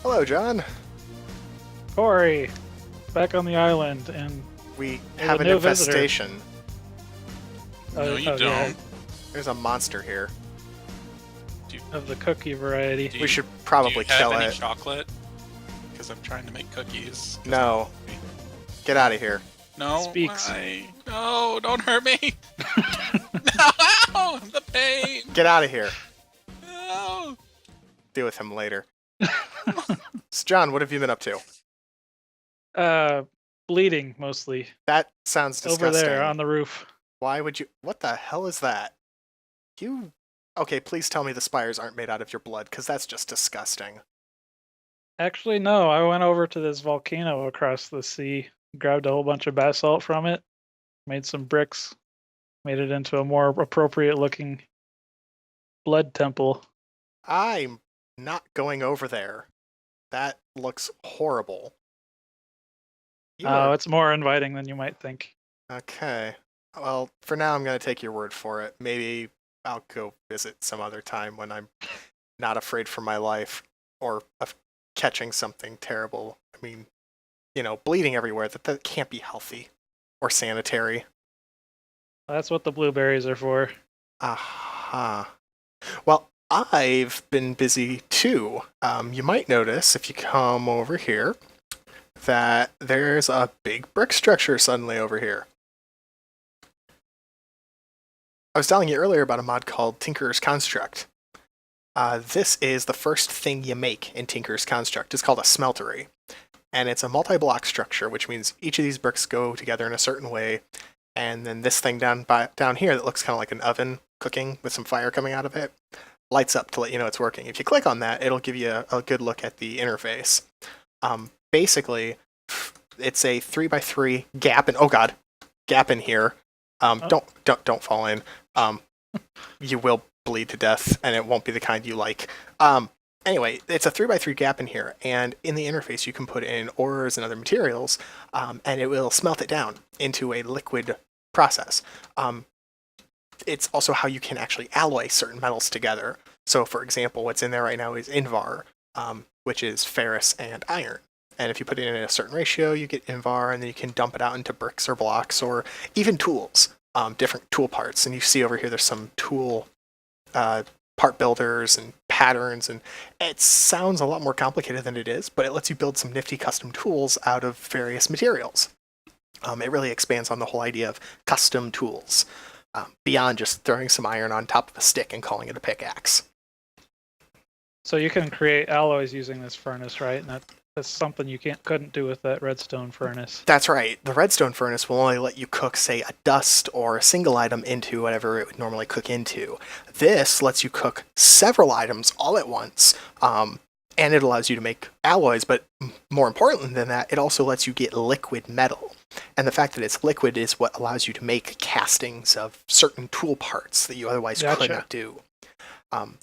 Hello, John. Corey, back on the island, and We there's a have an new visitor. infestation. No, you Yeah, don't. There's a monster here. Do you, of the cookie variety. do We you, should do probably you have kill any it. chocolate? Because I'm trying to make cookies. 'Cause No. Get out of here. No. Speaks. Why? No, don't hurt me. No, the pain. Get out of here. No. Deal with him later. So, John, what have you been up to? Bleeding mostly That sounds disgusting. over there on the roof. Why would you... What the hell is that? You... Okay, please tell me the spires aren't made out of your blood, because that's just disgusting. Actually, no. I went over to this volcano across the sea, grabbed a whole bunch of basalt from it, made some bricks, made it into a more appropriate-looking blood temple. I'm not going over there. That looks horrible. You Oh, are... it's more inviting than you might think. Okay. Well, for now, I'm going to take your word for it. Maybe I'll go visit some other time when I'm not afraid for my life or of catching something terrible. I mean, bleeding everywhere. That can't be healthy or sanitary. That's what the blueberries are for. Aha. Well, I've been busy too. You might notice if you come over here that there's a big brick structure suddenly over here. I was telling you earlier about a mod called Tinker's Construct. This is the first thing you make in Tinker's Construct. It's called a smeltery. And it's a multi-block structure, which means each of these bricks go together in a certain way. And then this thing down here that looks kind of like an oven cooking with some fire coming out of it lights up to let you know it's working. If you click on that, it'll give you a good look at the interface. Basically, it's a 3x3 gap in here. Don't fall in. You will bleed to death, and it won't be the kind you like. Anyway, it's a 3x3 gap in here, and in the interface you can put in ores and other materials, and it will smelt it down into a liquid process. It's also how you can actually alloy certain metals together. So, for example, what's in there right now is Invar, which is ferrous and iron. And if you put it in a certain ratio, you get Invar, and then you can dump it out into bricks or blocks or even tools, different tool parts. And you see over here there's some tool part builders and patterns, and it sounds a lot more complicated than it is, but it lets you build some nifty custom tools out of various materials. It really expands on the whole idea of custom tools, beyond just throwing some iron on top of a stick and calling it a pickaxe. So you can create alloys using this furnace, right? And that's something you couldn't do with that redstone furnace. That's right. The redstone furnace will only let you cook, say, a dust or a single item into whatever it would normally cook into. This lets you cook several items all at once, and it allows you to make alloys, but more important than that, it also lets you get liquid metal. And the fact that it's liquid is what allows you to make castings of certain tool parts that you otherwise couldn't do.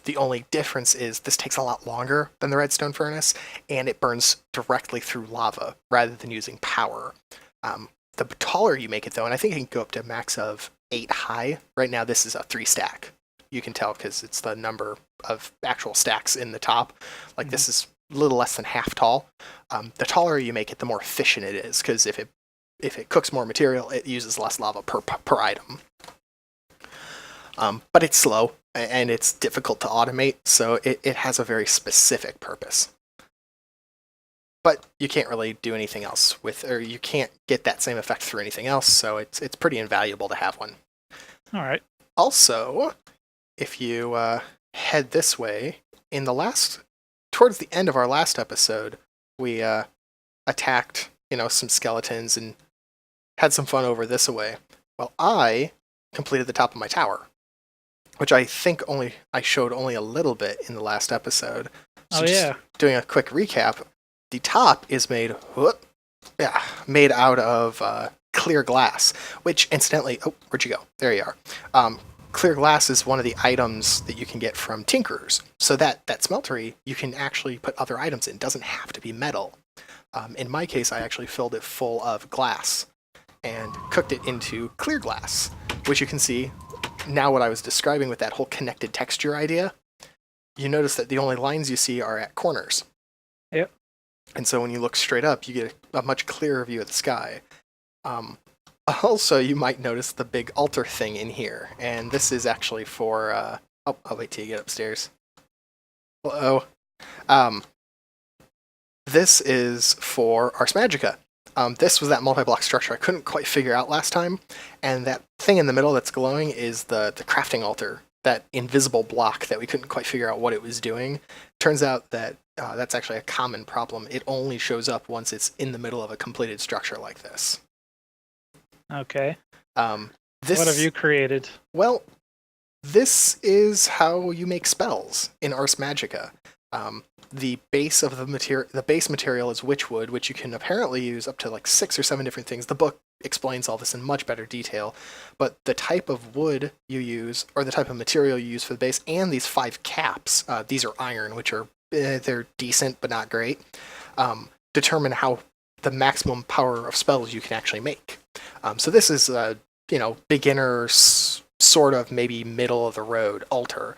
The only difference is this takes a lot longer than the redstone furnace, and it burns directly through lava rather than using power. The taller you make it, though, and I think it can go up to a max of 8 high. Right now, this is a 3 stack. You can tell because it's the number of actual stacks in the top. Like, this is a little less than half tall. The taller you make it, the more efficient it is, because if it cooks more material, it uses less lava per item. But it's slow, and it's difficult to automate, so it has a very specific purpose. But you can't really do anything else or you can't get that same effect through anything else, so it's pretty invaluable to have one. All right. Also, if you head this way, towards the end of our last episode, we attacked, some skeletons and had some fun over this way. Well, I completed the top of my tower, which I think I showed only a little bit in the last episode. So doing a quick recap, the top is made out of clear glass, which incidentally, where'd you go? There you are. Clear glass is one of the items that you can get from tinkerers. So that smeltery, you can actually put other items in. It doesn't have to be metal. In my case, I actually filled it full of glass and cooked it into clear glass, which you can see now what I was describing with that whole connected texture idea. You notice that the only lines you see are at corners. Yep. And so when you look straight up, you get a much clearer view of the sky. Also, you might notice the big altar thing in here, and this is actually for, I'll wait till you get upstairs. Hello. This is for Ars Magicka. This was that multi-block structure I couldn't quite figure out last time, and that thing in the middle that's glowing is the crafting altar, that invisible block that we couldn't quite figure out what it was doing. Turns out that that's actually a common problem. It only shows up once it's in the middle of a completed structure like this. Okay. This, What have you created? Well, this is how you make spells in Ars Magicka. The base of the base material is witchwood, which you can apparently use up to like 6 or 7 different things. The book explains all this in much better detail, but the type of wood you use, or the type of material you use for the base, and these 5 caps, these are iron, which are they're decent but not great, determine how the maximum power of spells you can actually make. So this is beginner sort of maybe middle of the road altar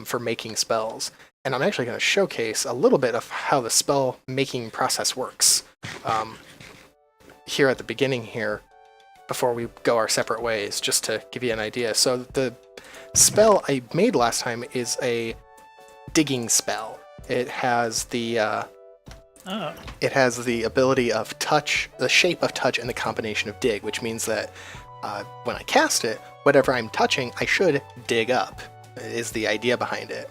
for making spells. And I'm actually going to showcase a little bit of how the spell making process works here at the beginning here, before we go our separate ways, just to give you an idea. So the spell I made last time is a digging spell. It has the ability of touch, the shape of touch, and the combination of dig, which means that when I cast it, whatever I'm touching, I should dig up, is the idea behind it.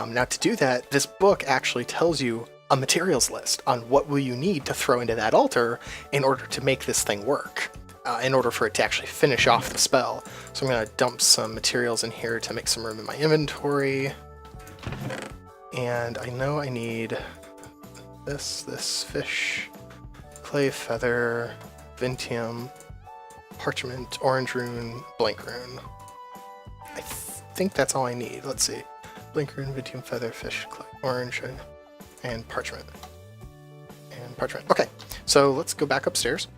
Now to do that, this book actually tells you a materials list on what will you need to throw into that altar in order to make this thing work, in order for it to actually finish off the spell. So I'm going to dump some materials in here to make some room in my inventory. And I know I need this fish, clay feather, vintium, parchment, orange rune, blank rune. I think that's all I need. Let's see. Blank rune, vintium, feather, fish, clay, orange, and parchment. Okay, so let's go back upstairs.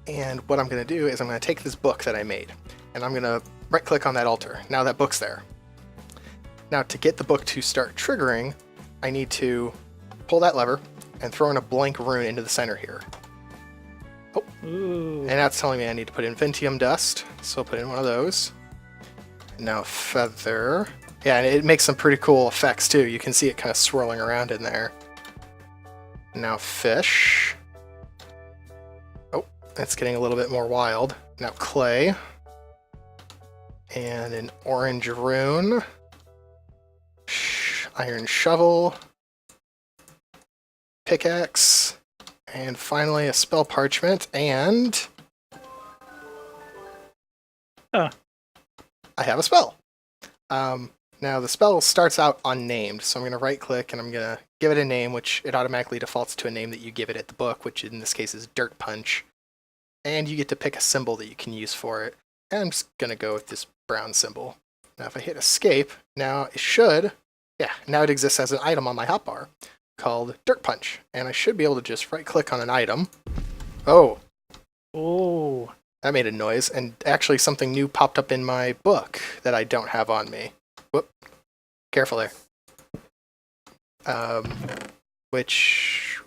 And what I'm going to do is I'm going to take this book that I made, and I'm going to right-click on that altar. Now that book's there. Now to get the book to start triggering, I need to pull that lever and throw in a blank rune into the center here. Oh, Ooh. and that's telling me I need to put in vintium dust, so I'll put in one of those. Now feather. Yeah, and it makes some pretty cool effects too. You can see it kind of swirling around in there. Now fish. Oh, that's getting a little bit more wild. Now clay. And an orange rune. Iron shovel. Pickaxe. And finally a spell parchment, and I have a spell. Now the spell starts out unnamed, so I'm going to right click and I'm going to give it a name, which it automatically defaults to a name that you give it at the book, which in this case is Dirt Punch. And you get to pick a symbol that you can use for it. And I'm just going to go with this brown symbol. Now if I hit escape, now it should, now it exists as an item on my hotbar called Dirt Punch. And I should be able to just right click on an item. Oh. Oh. That made a noise, and actually something new popped up in my book that I don't have on me. Whoop. Careful there.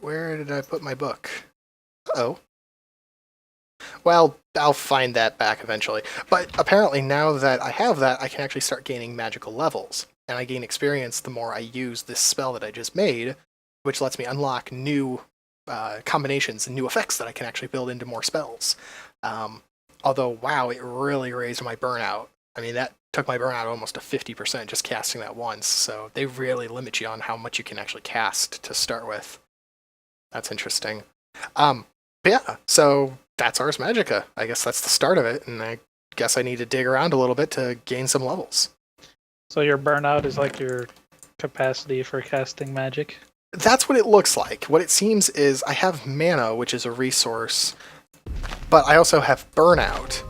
Where did I put my book? Uh-oh. Well, I'll find that back eventually. But apparently now that I have that, I can actually start gaining magical levels. And I gain experience the more I use this spell that I just made, which lets me unlock new combinations and new effects that I can actually build into more spells. Although, wow, it really raised my burnout. I mean, that took my burnout almost to 50% just casting that once, so they really limit you on how much you can actually cast to start with. That's interesting. But yeah, so that's Ars Magicka. I guess that's the start of it, and I guess I need to dig around a little bit to gain some levels. So your burnout is like your capacity for casting magic? That's what it looks like. What it seems is I have mana, which is a resource, but I also have burnout.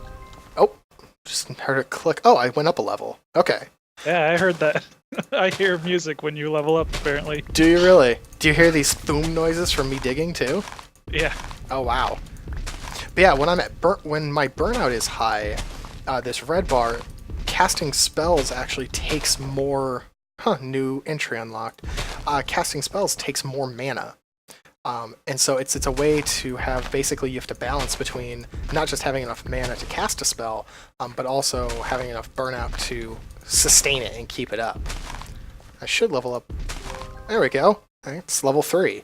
Oh, just heard it click. Oh, I went up a level. Okay. Yeah, I heard that. I hear music when you level up, apparently. Do you really? Do you hear these boom noises from me digging too? Yeah. Oh, wow. But yeah, when I'm at when my burnout is high, this red bar, casting spells actually takes more. New entry unlocked. casting spells takes more mana. And so it's a way to have, basically you have to balance between not just having enough mana to cast a spell, but also having enough burnout to sustain it and keep it up. I should level up. There we go. It's level 3.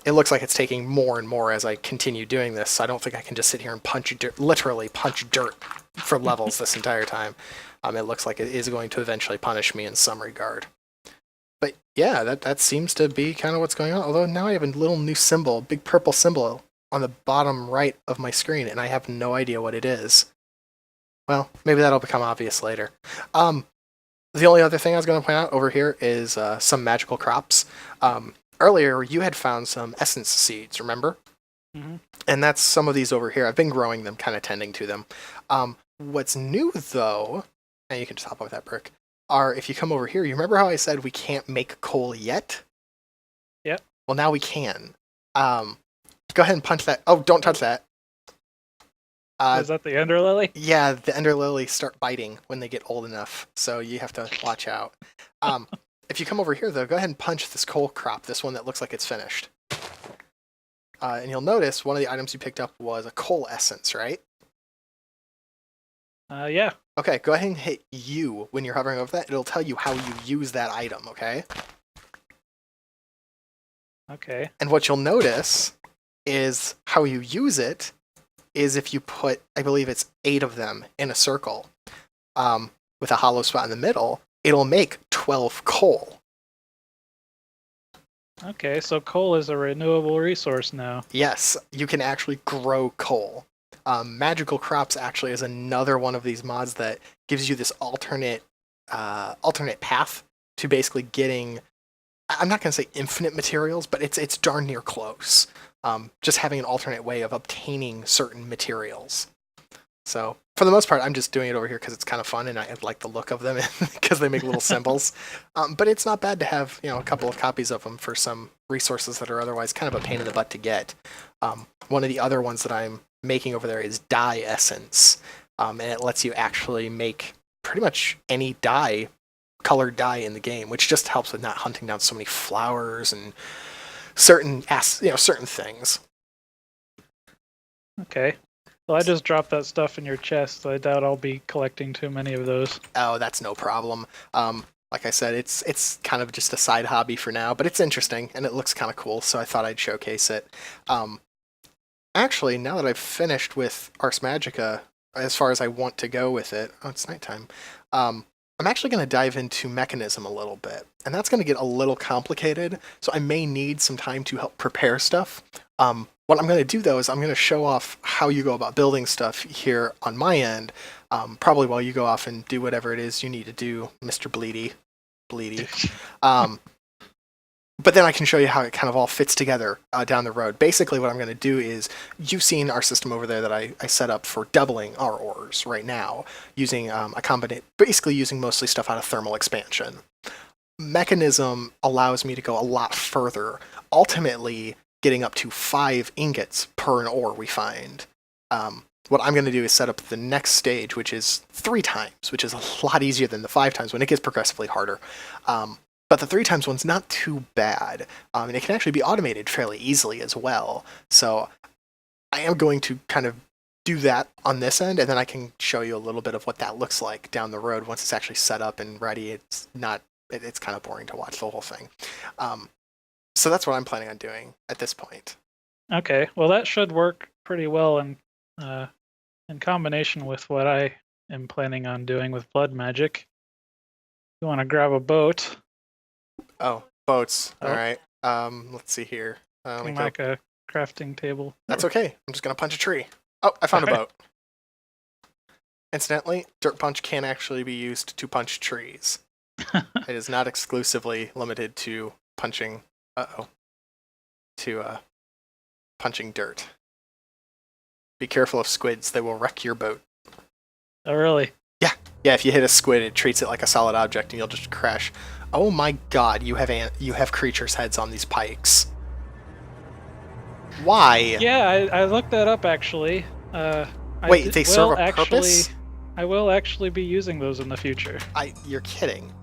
It looks like it's taking more and more as I continue doing this, so I don't think I can just sit here and literally punch dirt for levels this entire time. It looks like it is going to eventually punish me in some regard. But yeah, that seems to be kind of what's going on. Although now I have a little new symbol, big purple symbol on the bottom right of my screen, and I have no idea what it is. Well, maybe that'll become obvious later. The only other thing I was going to point out over here is some magical crops. Earlier, you had found some essence seeds, remember? Mm-hmm. And that's some of these over here. I've been growing them, kind of tending to them. What's new, though, and you can just hop over that brick, are if you come over here, you remember how I said we can't make coal yet? Yep. Well, now we can. Go ahead and punch that. Oh, don't touch that. Is that the Ender Lily? Yeah, the Ender Lilies start biting when they get old enough, so you have to watch out. If you come over here, though, go ahead and punch this coal crop, this one that looks like it's finished. And you'll notice one of the items you picked up was a coal essence, right? Yeah. Okay, go ahead and hit U when you're hovering over that. It'll tell you how you use that item, okay? Okay. And what you'll notice is how you use it is if you put, I believe it's 8 of them in a circle with a hollow spot in the middle, it'll make 12 coal. Okay, so coal is a renewable resource now. Yes, you can actually grow coal. Magical Crops actually is another one of these mods that gives you this alternate path to basically getting, I'm not going to say infinite materials, but it's darn near close. Just having an alternate way of obtaining certain materials. So, for the most part, I'm just doing it over here because it's kind of fun and I like the look of them because they make little symbols. But it's not bad to have, a couple of copies of them for some resources that are otherwise kind of a pain in the butt to get. One of the other ones that I'm making over there is dye essence, and it lets you actually make pretty much any dye, colored dye in the game, which just helps with not hunting down so many flowers and certain things. Okay. Well, I just dropped that stuff in your chest, so I doubt I'll be collecting too many of those. Oh, that's no problem. Like I said, it's kind of just a side hobby for now, but it's interesting and it looks kind of cool, so I thought I'd showcase it. Actually, now that I've finished with Ars Magicka, as far as I want to go with it, oh, it's nighttime. I'm actually going to dive into mechanism a little bit, and that's going to get a little complicated, so I may need some time to help prepare stuff. What I'm going to do, though, is I'm going to show off how you go about building stuff here on my end, probably while you go off and do whatever it is you need to do, Mr. Bleedy. But then I can show you how it kind of all fits together down the road. Basically, what I'm going to do is, you've seen our system over there that I set up for doubling our ores right now, using basically using mostly stuff out of thermal expansion. Mechanism allows me to go a lot further, ultimately getting up to 5 ingots per an ore we find. What I'm going to do is set up the next stage, which is 3 times, which is a lot easier than the 5 times when it gets progressively harder. But the 3 times one's not too bad, and it can actually be automated fairly easily as well. So I am going to kind of do that on this end, and then I can show you a little bit of what that looks like down the road once it's actually set up and ready. It's kind of boring to watch the whole thing. So that's what I'm planning on doing at this point. Okay, well that should work pretty well in combination with what I am planning on doing with blood magic. You want to grab a boat? Oh, boats. Oh. All right. Let's see here. Like a crafting table. That's okay. I'm just gonna punch a tree. Oh, I found a boat. Incidentally, dirt punch can actually be used to punch trees. It is not exclusively limited to punching. Punching dirt. Be careful of squids; they will wreck your boat. Oh, really? Yeah, if you hit a squid, it treats it like a solid object, and you'll just crash. Oh my God! You have creatures' heads on these pikes. Why? Yeah, I looked that up actually. Wait, they serve a purpose? I will actually be using those in the future. You're kidding.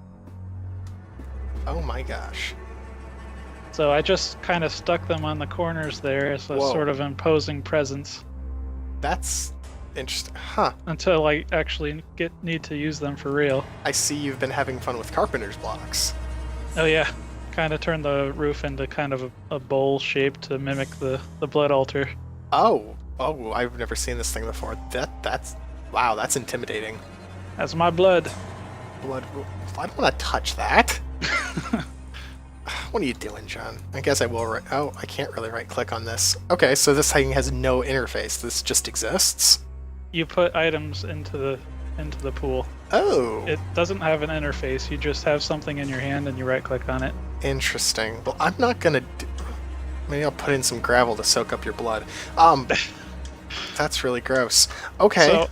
Oh my gosh. So I just kind of stuck them on the corners there as a Whoa. sort of imposing presence That's interesting. Huh. until I actually need to use them for real. I see you've been having fun with carpenter's blocks. Oh yeah, kind of turned the roof into kind of a bowl shape to mimic the blood altar. Oh, I've never seen this thing before. That's wow, that's intimidating. That's my blood. Blood. I don't want to touch that. What are you doing, John? I guess I will. Oh, I can't really right-click on this. Okay, so this thing has no interface. This just exists. You put items into the pool. Oh, It doesn't have an interface. You just have something in your hand and you right-click on it. interesting. Well, I'm not gonna. Maybe I'll put in some gravel to soak up your blood. That's really gross. Okay. So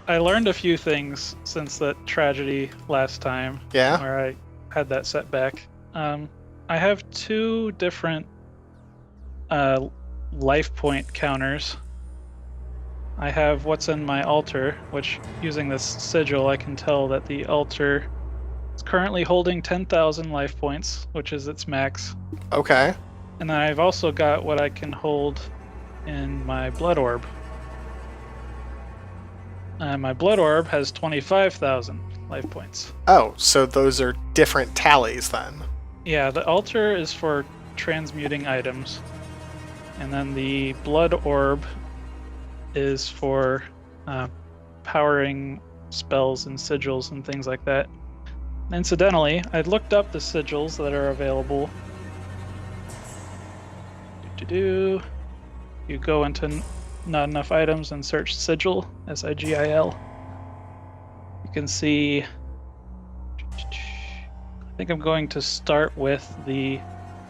I learned a few things since that tragedy last time. Yeah? Where I had that setback. I have 2 different life point counters. I have what's in my altar, which using this sigil I can tell that the altar is currently holding 10,000 life points, which is its max. Okay. And then I've also got what I can hold in my blood orb. My blood orb has 25,000 life points. Oh, so those are different tallies then. Yeah, the altar is for transmuting items. And then the blood orb is for powering spells and sigils and things like that. Incidentally, I looked up the sigils that are available. You go into not enough items and search sigil, S-I-G-I-L. You can see. I think I'm going to start with the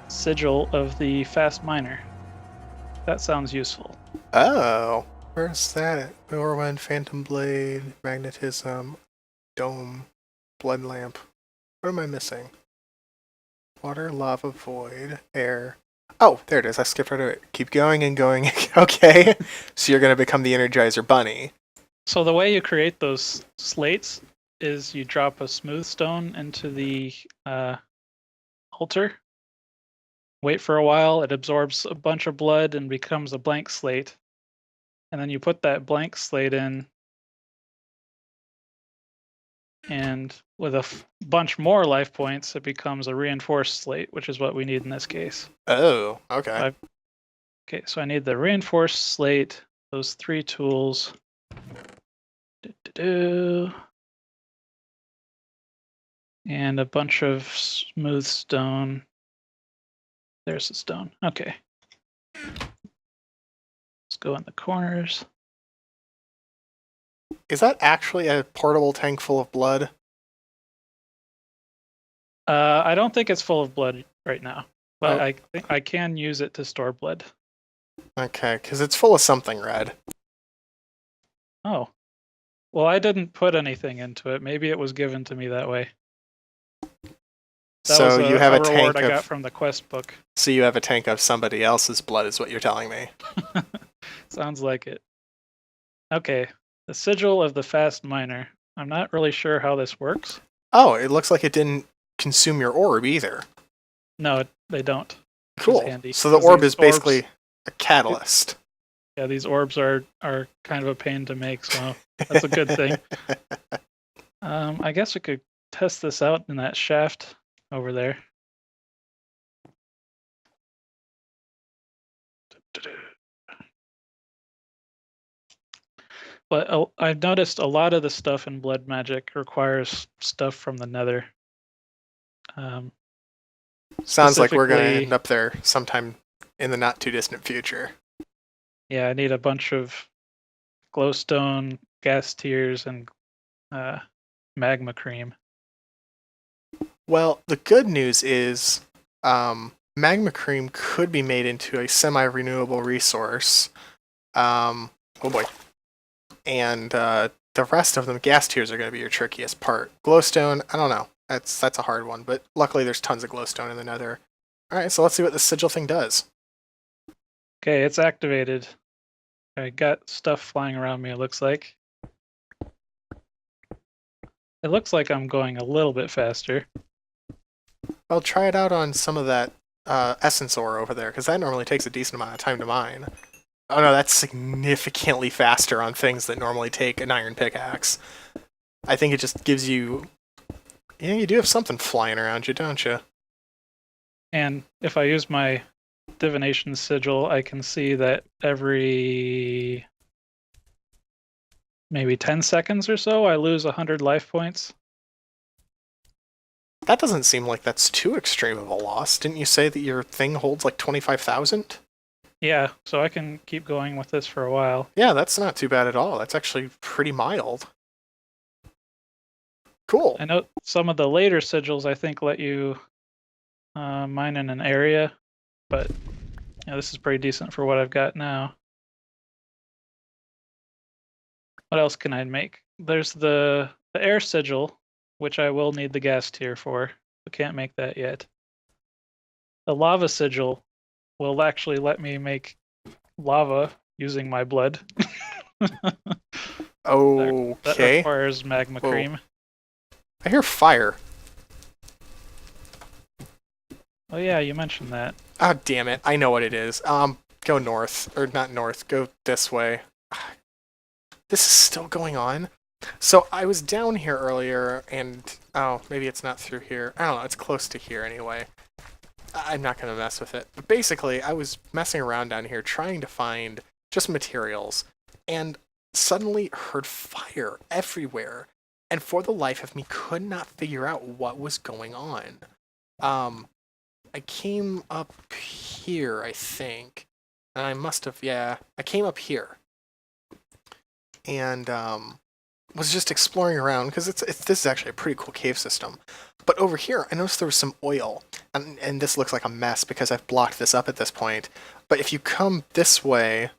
sigil of the fast miner. That sounds useful. Oh, where's that? Whirlwind, Phantom Blade, Magnetism, Dome, Blood Lamp. What am I missing? Water, Lava, Void, Air. Oh, there it is. I skipped right over it. Keep going and going. Okay. So you're going to become the Energizer Bunny. So the way you create those slates is you drop a smooth stone into the altar. Wait for a while, it absorbs a bunch of blood and becomes a blank slate. And then you put that blank slate in, and with a bunch more life points, it becomes a reinforced slate, which is what we need in this case. Oh, okay. Okay, so I need the reinforced slate, those 3 tools. And a bunch of smooth stone. There's the stone. Okay. Let's go in the corners. Is that actually a portable tank full of blood? I don't think it's full of blood right now, but Oh. I think I can use it to store blood. Okay, because it's full of something red. Oh. Well, I didn't put anything into it. Maybe it was given to me that way. That So was you have a reward tank I got of. from the quest book. So you have a tank of somebody else's blood, is what you're telling me. Sounds like it. Okay. The sigil of the fast miner. I'm not really sure how this works. Oh, it looks like it didn't consume your orb either. No, they don't. Which is Cool. handy, So the 'cause orb these is basically orbs- a catalyst. Yeah, these orbs are kind of a pain to make, so that's a good thing. I guess we could test this out in that shaft over there. But I've noticed a lot of the stuff in Blood Magic requires stuff from the Nether. Sounds like we're going to specifically- end up there sometime in the not too distant future. Yeah, I need a bunch of glowstone, gas tears, and magma cream. Well, the good news is magma cream could be made into a semi-renewable resource. Oh boy. And the rest of them, gas tiers, are going to be your trickiest part. Glowstone, I don't know. That's a hard one, but luckily there's tons of glowstone in the Nether. All right, so let's see what this sigil thing does. Okay, it's activated. I got stuff flying around me, it looks like. It looks like I'm going a little bit faster. Well, try it out on some of that essence ore over there, because that normally takes a decent amount of time to mine. Oh no, that's significantly faster on things that normally take an iron pickaxe. I think it just gives you... Yeah, you do have something flying around you, don't you? And if I use my divination sigil, I can see that every maybe 10 seconds or so, I lose 100 life points. That doesn't seem like that's too extreme of a loss. Didn't you say that your thing holds like 25,000? Yeah, so I can keep going with this for a while. Yeah, that's not too bad at all. That's actually pretty mild. Cool. I know some of the later sigils, I think, let you mine in an area, but this is pretty decent for what I've got now. What else can I make? There's the air sigil, which I will need the gas tier for. I can't make that yet. The lava sigil will actually let me make lava using my blood. Okay. That requires magma Whoa. cream. I hear fire. Oh yeah, you mentioned that. Oh, damn it. I know what it is. Go north. Or not north. Go this way. This is still going on. So I was down here earlier, and... Oh, maybe it's not through here. I don't know. It's close to here anyway. I'm not going to mess with it. But basically, I was messing around down here trying to find just materials, and suddenly heard fire everywhere. And for the life of me, could not figure out what was going on. I came up here, I think. And I must have, yeah, I came up here. And was just exploring around, because this is actually a pretty cool cave system. But over here, I noticed there was some oil. And this looks like a mess because I've blocked this up at this point. But if you come this way,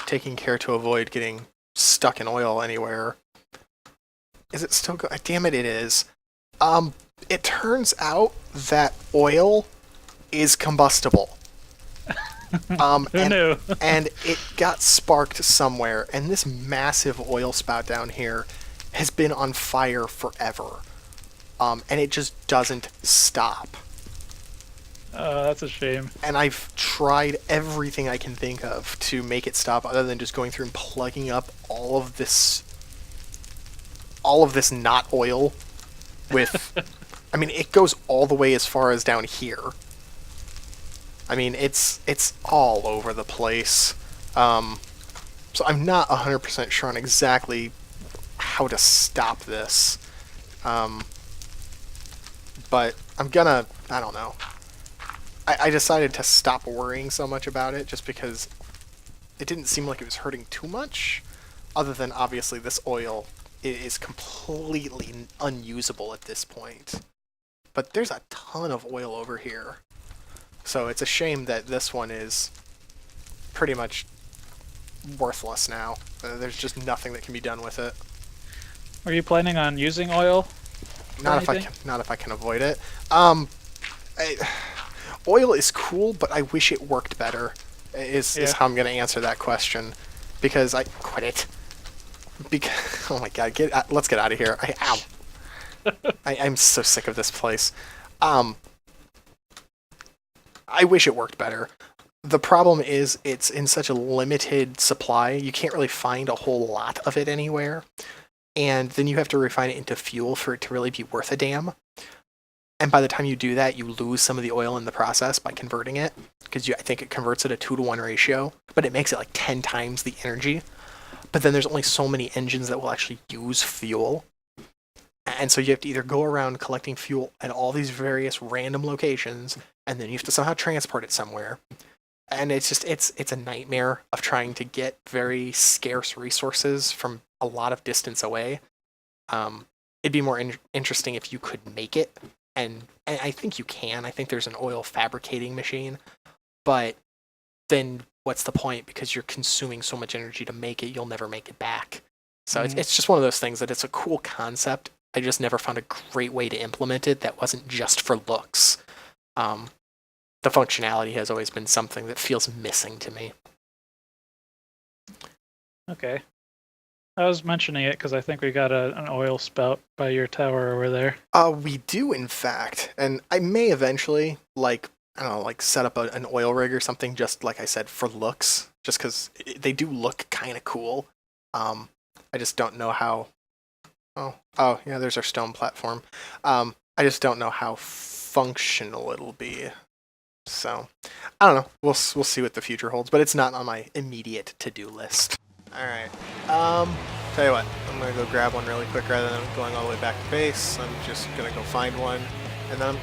taking care to avoid getting stuck in oil anywhere. Is it still going? Damn it, it is. It turns out that oil is combustible. Who knew? And it got sparked somewhere, and this massive oil spout down here has been on fire forever. And it just doesn't stop. That's a shame. And I've tried everything I can think of to make it stop, other than just going through and plugging up all of this not oil with... I mean, it goes all the way as far as down here. I mean, it's all over the place. So I'm not 100% sure on exactly how to stop this. But I'm gonna... I don't know. I decided to stop worrying so much about it just because it didn't seem like it was hurting too much, other than obviously this oil is completely unusable at this point. But there's a ton of oil over here. So it's a shame that this one is pretty much worthless now. There's just nothing that can be done with it. Are you planning on using oil? Not if I can avoid it. Oil is cool, but I wish it worked better. Is how I'm going to answer that question, because I quit it. Because oh my god, let's get out of here. I'm so sick of this place. I wish it worked better. The problem is it's in such a limited supply. You can't really find a whole lot of it anywhere, and then you have to refine it into fuel for it to really be worth a damn. And by the time you do that, you lose some of the oil in the process by converting it, because I think it converts at a 2-to-1 ratio, but it makes it like 10 times the energy. But then there's only so many engines that will actually use fuel. And so you have to either go around collecting fuel at all these various random locations, and then you have to somehow transport it somewhere. And it's just, it's a nightmare of trying to get very scarce resources from a lot of distance away. It'd be more interesting if you could make it. And I think you can. I think there's an oil fabricating machine. But then what's the point? Because you're consuming so much energy to make it, you'll never make it back. So it's just one of those things that it's a cool concept. I just never found a great way to implement it that wasn't just for looks. The functionality has always been something that feels missing to me. Okay. I was mentioning it because I think we got an oil spout by your tower over there. We do, in fact. And I may eventually, like, I don't know, like set up an oil rig or something, just like I said, for looks, just because they do look kind of cool. I just don't know how. Oh, yeah, there's our stone platform. I just don't know how functional it'll be. So, I don't know. We'll see what the future holds, but it's not on my immediate to-do list. All right. Tell you what, I'm gonna go grab one really quick rather than going all the way back to base. I'm just gonna go find one, and then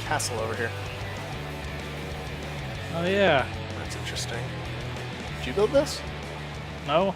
castle over here. Oh yeah. That's interesting. Did you build this? No.